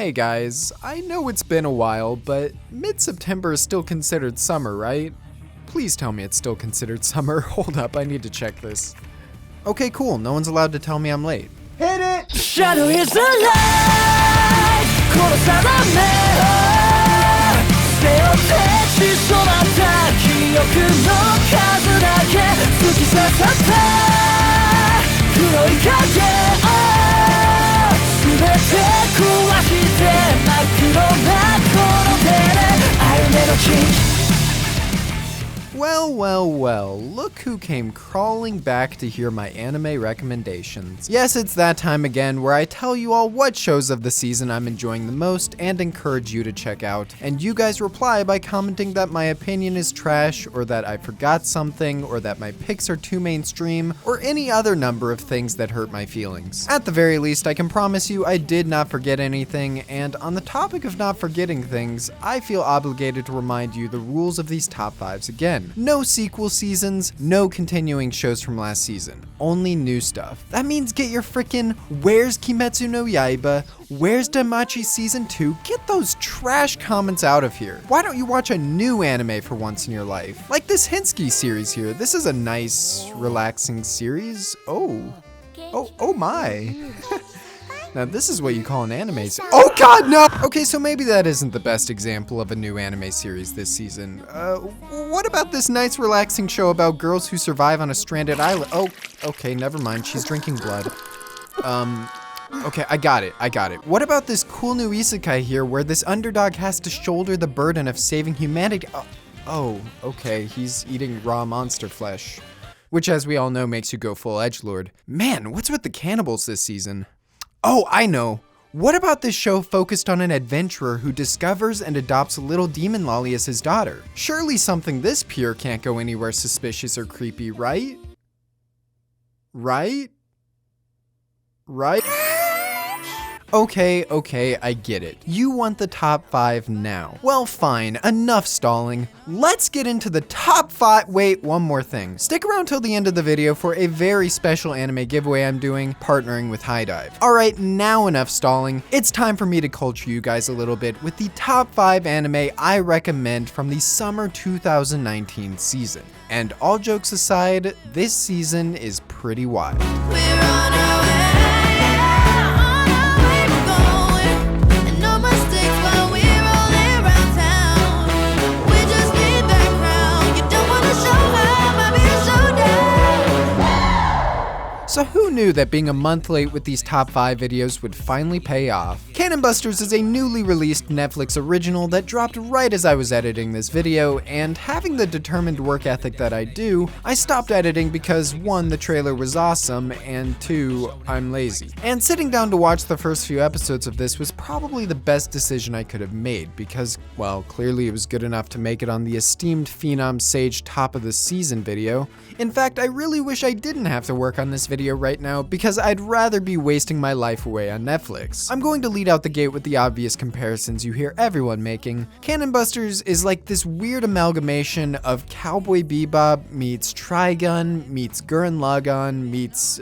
Hey guys, I know it's been a while, but mid-September is still considered summer, right? Please tell me it's still considered summer. Hold up, I need to check this. Okay, cool, no one's allowed to tell me I'm late. Hit it! Shadow is the light 殺さない背負ってしそまった記憶の数だけ突き刺さった黒い影を全て壊して真っ黒なこの手で歩めのキ Well, look who came crawling back to hear my anime recommendations. Yes, it's that time again where I tell you all what shows of the season I'm enjoying the most and encourage you to check out, and you guys reply by commenting that my opinion is trash, or that I forgot something, or that my picks are too mainstream, or any other number of things that hurt my feelings. At the very least, I can promise you I did not forget anything, and on the topic of not forgetting things, I feel obligated to remind you the rules of these top 5s again. No sequel seasons, no continuing shows from last season, only new stuff. That means get your frickin' Where's Kimetsu no Yaiba, Where's Danmachi Season 2, get those trash comments out of here. Why don't you watch a new anime for once in your life? Like this Hinsky series here, this is a nice, relaxing series. Oh my. Now this is what you call an anime series. Oh god, no! Okay, so maybe that isn't the best example of a new anime series this season. What about this nice relaxing show about girls who survive on a stranded island? Oh, okay, never mind, she's drinking blood. Okay, I got it. What about this cool new isekai here where this underdog has to shoulder the burden of saving humanity? Oh, okay, he's eating raw monster flesh. Which, as we all know, makes you go full edgelord. Man, what's with the cannibals this season? Oh, I know. What about this show focused on an adventurer who discovers and adopts a little demon lolly as his daughter? Surely something this pure can't go anywhere suspicious or creepy, right? Right? Okay, I get it. You want the top 5 now. Well, fine, enough stalling. Let's get into the top 5. Wait, one more thing. Stick around till the end of the video for a very special anime giveaway I'm doing, partnering with High Dive. Alright, now enough stalling. It's time for me to culture you guys a little bit with the top 5 anime I recommend from the summer 2019 season. And all jokes aside, this season is pretty wild. We're on our way. So who knew that being a month late with these top 5 videos would finally pay off? Cannon Busters is a newly released Netflix original that dropped right as I was editing this video, and having the determined work ethic that I do, I stopped editing because 1, the trailer was awesome, and 2, I'm lazy. And sitting down to watch the first few episodes of this was probably the best decision I could have made because, well, clearly it was good enough to make it on the esteemed PhenomSage top of the season video. In fact, I really wish I didn't have to work on this video right now because I'd rather be wasting my life away on Netflix. I'm going to lead out the gate with the obvious comparisons you hear everyone making. Cannon Busters is like this weird amalgamation of Cowboy Bebop meets Trigun meets Gurren Lagann meets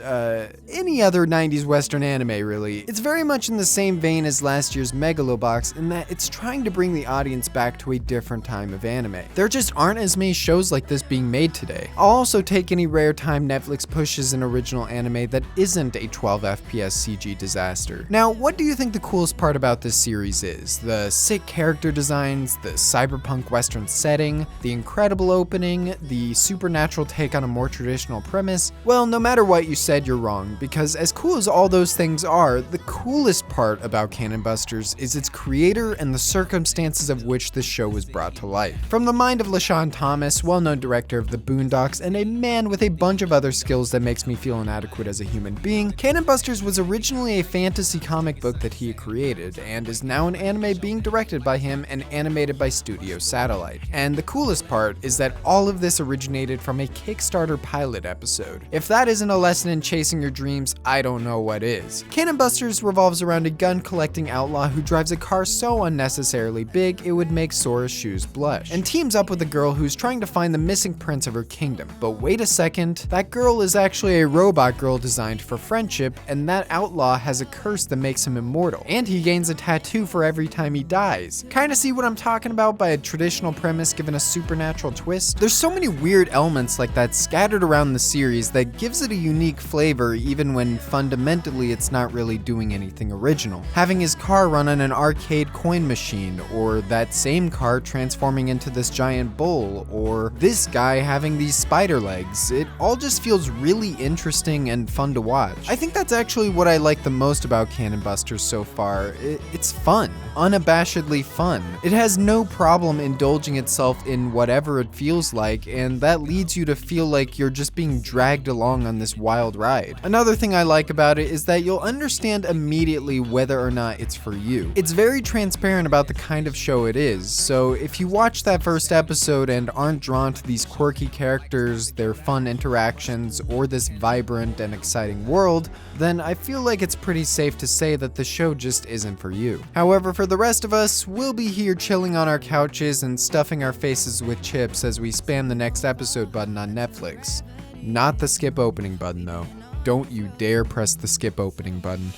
any other 90s Western anime really. It's very much in the same vein as last year's Megalobox in that it's trying to bring the audience back to a different time of anime. There just aren't as many shows like this being made today. I'll also take any rare time Netflix pushes an original anime that isn't a 12 FPS CG disaster. Now, what do you think the coolest part about this series is? The sick character designs, the cyberpunk western setting, the incredible opening, the supernatural take on a more traditional premise? Well, no matter what you said, you're wrong, because as cool as all those things are, the coolest part about Cannon Busters is its creator and the circumstances of which the show was brought to life. From the mind of LaShawn Thomas, well-known director of The Boondocks, and a man with a bunch of other skills that makes me feel inadequate as a human being, Cannon Busters was originally a fantasy comic book that he created, and is now an anime being directed by him and animated by Studio Satellite. And the coolest part is that all of this originated from a Kickstarter pilot episode. If that isn't a lesson in chasing your dreams, I don't know what is. Cannon Busters revolves around a gun-collecting outlaw who drives a car so unnecessarily big it would make Sora's shoes blush, and teams up with a girl who's trying to find the missing prince of her kingdom. But wait a second, that girl is actually a robot girl designed for friendship, and that outlaw has a curse that makes him immortal. And he gains a tattoo for every time he dies. Kinda see what I'm talking about by a traditional premise given a supernatural twist? There's so many weird elements like that scattered around the series that gives it a unique flavor even when fundamentally it's not really doing anything original. Having his car run on an arcade coin machine, or that same car transforming into this giant bull, or this guy having these spider legs. It all just feels really interesting and fun to watch. I think that's actually what I like the most about Cannon Busters so far. It's fun. Unabashedly fun. It has no problem indulging itself in whatever it feels like, and that leads you to feel like you're just being dragged along on this wild ride. Another thing I like about it is that you'll understand immediately whether or not it's for you. It's very transparent about the kind of show it is, so if you watch that first episode and aren't drawn to these quirky characters, their fun interactions, or this vibrant and exciting world, then I feel like it's pretty safe to say that the show just isn't for you. However, for the rest of us, we'll be here chilling on our couches and stuffing our faces with chips as we spam the next episode button on Netflix. Not the skip opening button though. Don't you dare press the skip opening button.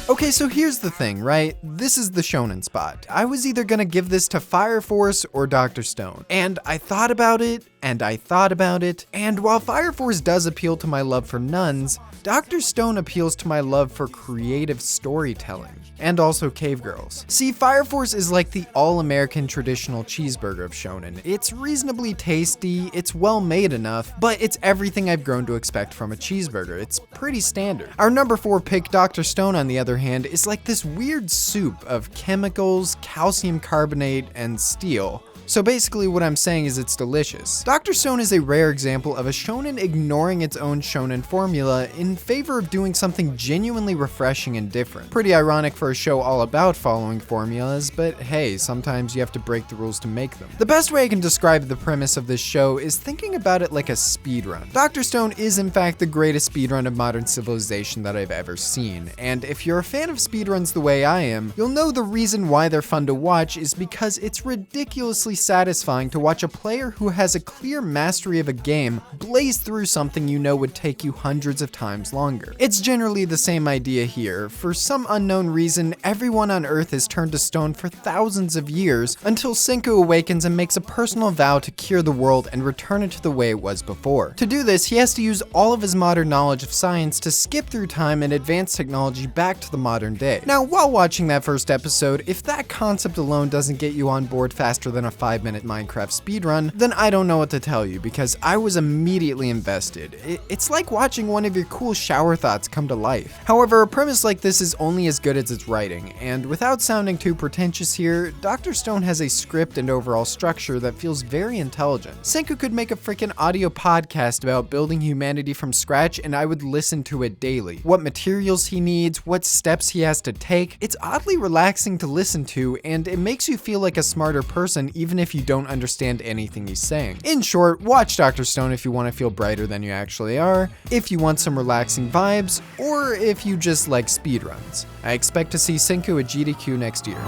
Okay, so here's the thing, right? This is the shonen spot. I was either gonna give this to Fire Force or Dr. Stone. And I thought about it, and I thought about it, and while Fire Force does appeal to my love for nuns, Dr. Stone appeals to my love for creative storytelling, and also cave girls. See, Fire Force is like the all-American traditional cheeseburger of shonen. It's reasonably tasty, it's well made enough, but it's everything I've grown to expect from a cheeseburger. It's pretty standard. Our number 4 pick, Dr. Stone, on the other hand, is like this weird soup of chemicals, calcium carbonate, and steel. So basically what I'm saying is it's delicious. Dr. Stone is a rare example of a shonen ignoring its own shonen formula in favor of doing something genuinely refreshing and different. Pretty ironic for a show all about following formulas, but hey, sometimes you have to break the rules to make them. The best way I can describe the premise of this show is thinking about it like a speedrun. Dr. Stone is in fact the greatest speedrun of modern civilization that I've ever seen, and if you're a fan of speedruns the way I am, you'll know the reason why they're fun to watch is because it's ridiculously satisfying to watch a player who has a clear mastery of a game blaze through something you know would take you hundreds of times longer. It's generally the same idea here. For some unknown reason, everyone on Earth has turned to stone for thousands of years until Senku awakens and makes a personal vow to cure the world and return it to the way it was before. To do this, he has to use all of his modern knowledge of science to skip through time and advance technology back to the modern day. Now, while watching that first episode, if that concept alone doesn't get you on board faster than a 5-minute Minecraft speedrun, then I don't know what to tell you, because I was immediately invested. It's like watching one of your cool shower thoughts come to life. However, a premise like this is only as good as its writing, and without sounding too pretentious here, Dr. Stone has a script and overall structure that feels very intelligent. Senku could make a freaking audio podcast about building humanity from scratch and I would listen to it daily. What materials he needs, what steps he has to take. It's oddly relaxing to listen to, and it makes you feel like a smarter person even if you don't understand anything he's saying. In short, watch Dr. Stone if you want to feel brighter than you actually are, if you want some relaxing vibes, or if you just like speedruns. I expect to see Senku at GDQ next year.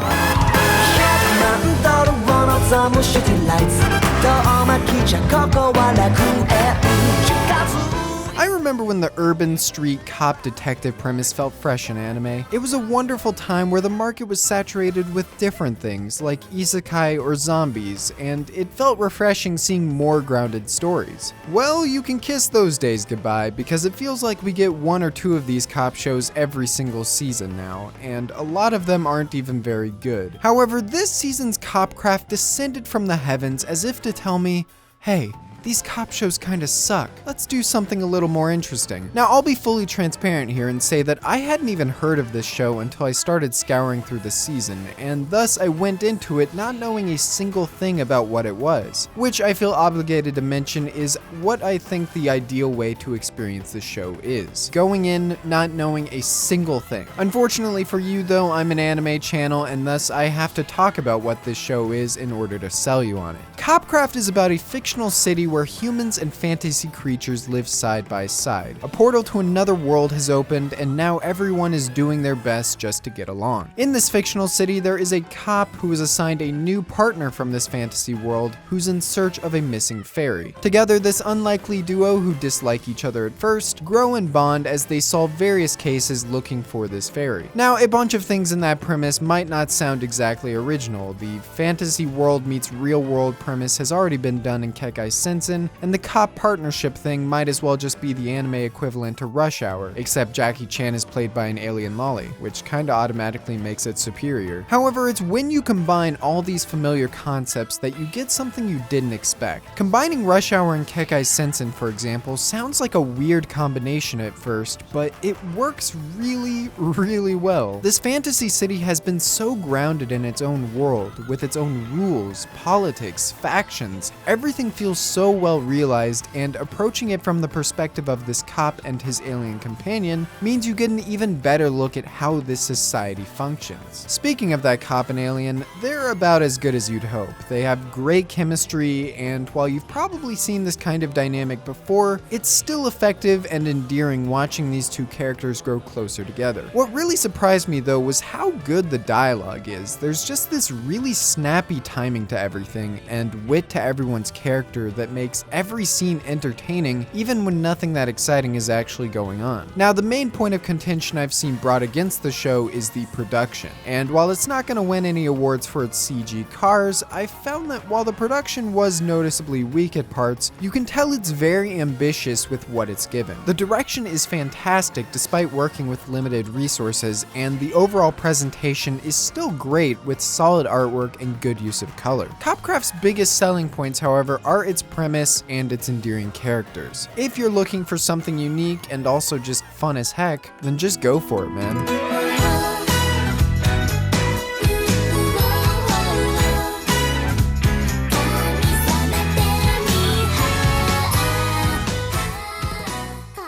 I remember when the urban street cop detective premise felt fresh in anime. It was a wonderful time where the market was saturated with different things like isekai or zombies, and it felt refreshing seeing more grounded stories. Well, you can kiss those days goodbye, because it feels like we get 1 or 2 of these cop shows every single season now, and a lot of them aren't even very good. However, this season's Copcraft descended from the heavens as if to tell me, hey, these cop shows kinda suck. Let's do something a little more interesting. Now, I'll be fully transparent here and say that I hadn't even heard of this show until I started scouring through the season, and thus I went into it not knowing a single thing about what it was, which I feel obligated to mention is what I think the ideal way to experience the show is. Going in not knowing a single thing. Unfortunately for you though, I'm an anime channel and thus I have to talk about what this show is in order to sell you on it. Copcraft is about a fictional city where where humans and fantasy creatures live side by side. A portal to another world has opened, and now everyone is doing their best just to get along. In this fictional city, there is a cop who is assigned a new partner from this fantasy world who's in search of a missing fairy. Together, this unlikely duo who dislike each other at first grow and bond as they solve various cases looking for this fairy. Now, a bunch of things in that premise might not sound exactly original. The fantasy world meets real world premise has already been done in Kekai Sensen, and the cop partnership thing might as well just be the anime equivalent to Rush Hour, except Jackie Chan is played by an alien lolly, which kinda automatically makes it superior. However, it's when you combine all these familiar concepts that you get something you didn't expect. Combining Rush Hour and Kekai Sensen, for example, sounds like a weird combination at first, but it works really, really well. This fantasy city has been so grounded in its own world, with its own rules, politics, factions. Everything feels so well realized, and approaching it from the perspective of this cop and his alien companion means you get an even better look at how this society functions. Speaking of that cop and alien, they're about as good as you'd hope. They have great chemistry, and while you've probably seen this kind of dynamic before, it's still effective and endearing watching these two characters grow closer together. What really surprised me though was how good the dialogue is. There's just this really snappy timing to everything and wit to everyone's character that makes every scene entertaining even when nothing that exciting is actually going on. Now, the main point of contention I've seen brought against the show is the production, and while it's not going to win any awards for its CG cars, I found that while the production was noticeably weak at parts, you can tell it's very ambitious with what it's given. The direction is fantastic despite working with limited resources, and the overall presentation is still great with solid artwork and good use of color. Copcraft's biggest selling points, however, are its premise and its endearing characters. If you're looking for something unique and also just fun as heck, then just go for it, man.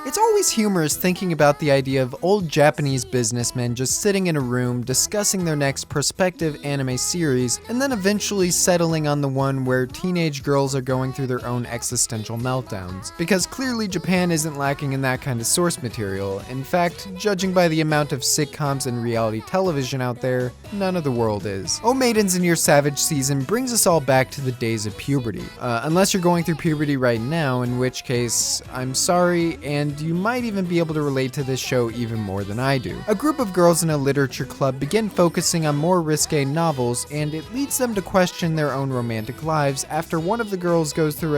It's always humorous thinking about the idea of old Japanese businessmen just sitting in a room discussing their next prospective anime series and then eventually settling on the one where teenage girls are going through their own existential meltdowns. Because clearly Japan isn't lacking in that kind of source material. In fact, judging by the amount of sitcoms and reality television out there, none of the world is. Oh Maidens in Your Savage season brings us all back to the days of puberty. Unless you're going through puberty right now, in which case, I'm sorry, and you might even be able to relate to this show even more than I do. A group of girls in a literature club begin focusing on more risque novels, and it leads them to question their own romantic lives after one of the girls goes through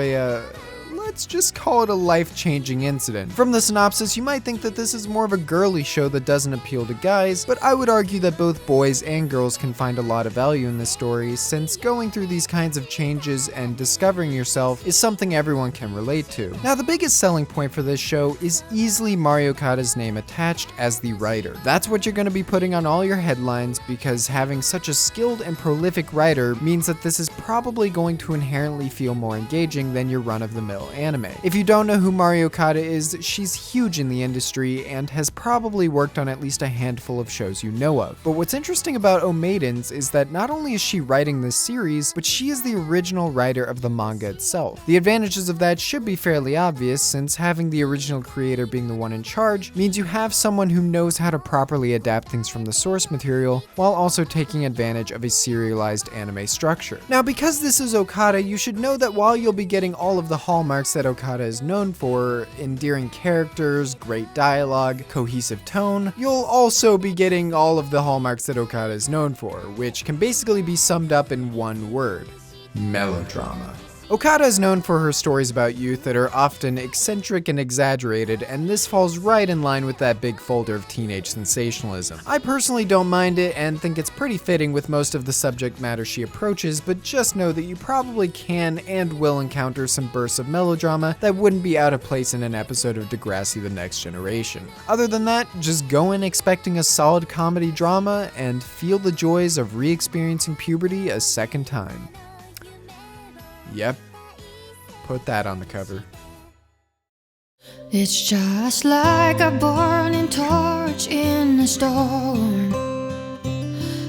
let's just call it a life-changing incident. From the synopsis, you might think that this is more of a girly show that doesn't appeal to guys, but I would argue that both boys and girls can find a lot of value in this story, since going through these kinds of changes and discovering yourself is something everyone can relate to. Now, the biggest selling point for this show is easily Mario Okada's name attached as the writer. That's what you're going to be putting on all your headlines, because having such a skilled and prolific writer means that this is probably going to inherently feel more engaging than your run-of-the-mill anime. If you don't know who Mari Okada is, she's huge in the industry and has probably worked on at least a handful of shows you know of. But what's interesting about Oh Maidens is that not only is she writing this series, but she is the original writer of the manga itself. The advantages of that should be fairly obvious, since having the original creator being the one in charge means you have someone who knows how to properly adapt things from the source material while also taking advantage of a serialized anime structure. Now, because this is Okada, you should know that while you'll be getting all of the hallmarks that Okada is known for, endearing characters, great dialogue, cohesive tone, you'll also be getting all of the hallmarks that Okada is known for, which can basically be summed up in one word: melodrama. Okada is known for her stories about youth that are often eccentric and exaggerated, and this falls right in line with that big folder of teenage sensationalism. I personally don't mind it and think it's pretty fitting with most of the subject matter she approaches, but just know that you probably can and will encounter some bursts of melodrama that wouldn't be out of place in an episode of Degrassi: The Next Generation. Other than that, just go in expecting a solid comedy drama and feel the joys of re-experiencing puberty a second time. Yep, put that on the cover. It's just like a burning torch in a storm,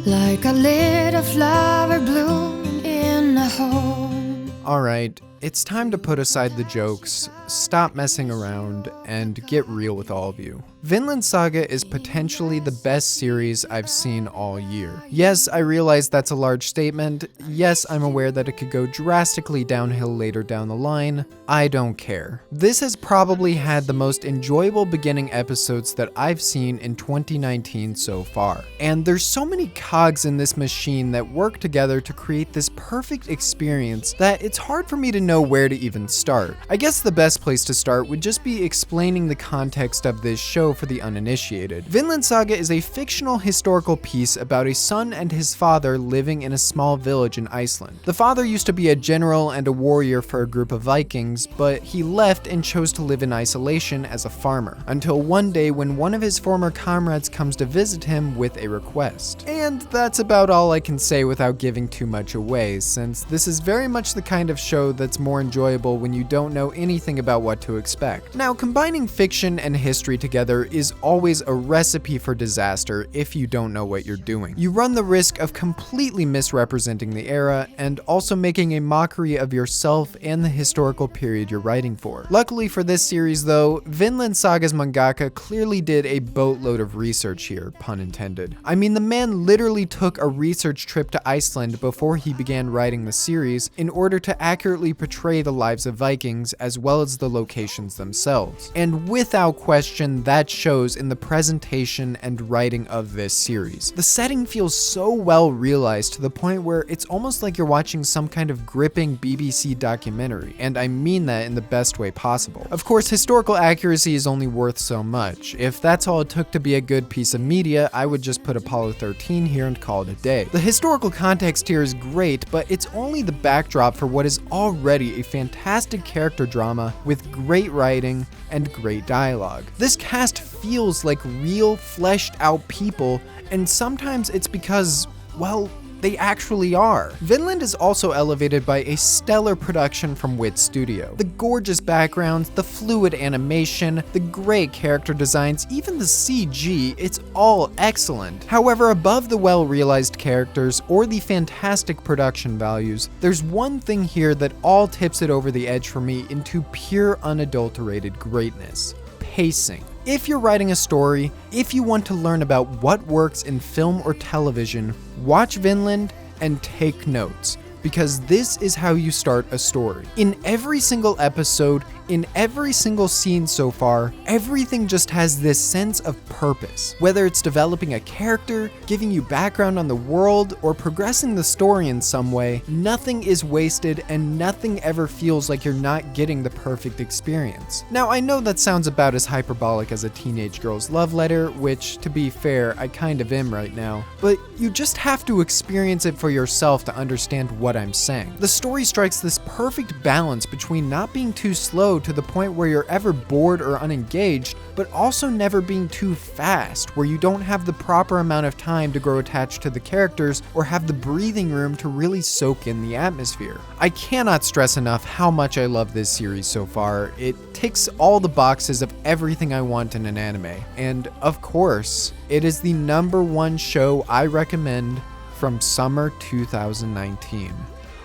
like a little flower bloom in a home. Alright, it's time to put aside the jokes, stop messing around, and get real with all of you. Vinland Saga is potentially the best series I've seen all year. Yes, I realize that's a large statement. Yes, I'm aware that it could go drastically downhill later down the line. I don't care. This has probably had the most enjoyable beginning episodes that I've seen in 2019 so far. And there's so many cogs in this machine that work together to create this perfect experience that it's hard for me to know where to even start. I guess the best place to start would just be explaining the context of this show for the uninitiated. Vinland Saga is a fictional historical piece about a son and his father living in a small village in Iceland. The father used to be a general and a warrior for a group of Vikings, but he left and chose to live in isolation as a farmer, until one day when one of his former comrades comes to visit him with a request. And that's about all I can say without giving too much away, since this is very much the kind of show that's more enjoyable when you don't know anything about what to expect. Now, combining fiction and history together is always a recipe for disaster if you don't know what you're doing. You run the risk of completely misrepresenting the era and also making a mockery of yourself and the historical period you're writing for. Luckily for this series though, Vinland Saga's mangaka clearly did a boatload of research here, pun intended. I mean, the man literally took a research trip to Iceland before he began writing the series in order to accurately portray the lives of Vikings as well as the locations themselves. And without question, that shows in the presentation and writing of this series. The setting feels so well realized to the point where it's almost like you're watching some kind of gripping BBC documentary, and I mean that in the best way possible. Of course, historical accuracy is only worth so much. If that's all it took to be a good piece of media, I would just put Apollo 13 here and call it a day. The historical context here is great, but it's only the backdrop for what is already a fantastic character drama with great writing and great dialogue. This cast feels like real, fleshed out people, and sometimes it's because, well, they actually are. Vinland is also elevated by a stellar production from Wit Studio. The gorgeous backgrounds, the fluid animation, the great character designs, even the CG, it's all excellent. However, above the well-realized characters or the fantastic production values, there's one thing here that all tips it over the edge for me into pure unadulterated greatness: pacing. If you're writing a story, if you want to learn about what works in film or television, watch Vinland and take notes, because this is how you start a story. In every single episode, in every single scene so far, everything just has this sense of purpose. Whether it's developing a character, giving you background on the world, or progressing the story in some way, nothing is wasted and nothing ever feels like you're not getting the perfect experience. Now, I know that sounds about as hyperbolic as a teenage girl's love letter, which, to be fair, I kind of am right now, but you just have to experience it for yourself to understand what I'm saying. The story strikes this perfect balance between not being too slow to the point where you're ever bored or unengaged, but also never being too fast, where you don't have the proper amount of time to grow attached to the characters or have the breathing room to really soak in the atmosphere. I cannot stress enough how much I love this series so far. It ticks all the boxes of everything I want in an anime, and of course, it is the #1 show I recommend from summer 2019.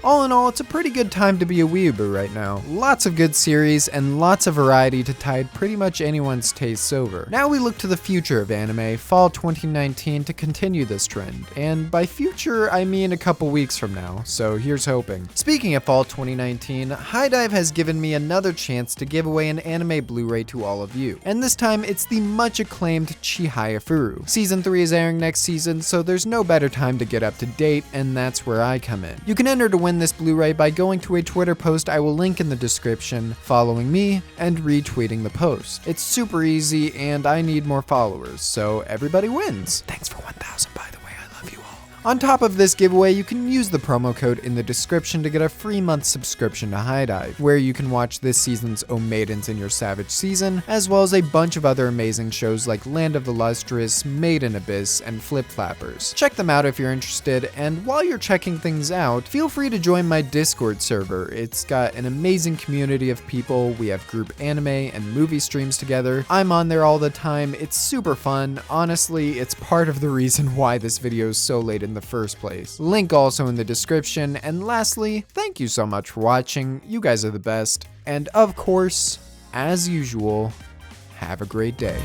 All in all, it's a pretty good time to be a weeaboo right now. Lots of good series and lots of variety to tide pretty much anyone's tastes over. Now we look to the future of anime, fall 2019, to continue this trend. And by future, I mean a couple weeks from now, so here's hoping. Speaking of fall 2019, HIDIVE has given me another chance to give away an anime Blu-ray to all of you. And this time, it's the much acclaimed Chihaya Furu. Season 3 is airing next season, so there's no better time to get up to date, and that's where I come in. You can enter to win this Blu-ray by going to a Twitter post I will link in the description, following me, and retweeting the post. It's super easy, and I need more followers, so everybody wins. Thanks for 1,000, by the way. I love you all. On top of this giveaway, you can use the promo code in the description to get a free month subscription to HIDIVE, where you can watch this season's O Maidens in Your Savage Season, as well as a bunch of other amazing shows like Land of the Lustrous, Maiden Abyss, and Flip Flappers. Check them out if you're interested, and while you're checking things out, feel free to join my Discord server. It's got an amazing community of people. We have group anime and movie streams together. I'm on there all the time. It's super fun. Honestly, it's part of the reason why this video is so late in the first place. Link also in the description. And lastly, thank you so much for watching. You guys are the best. And of course, as usual, have a great day.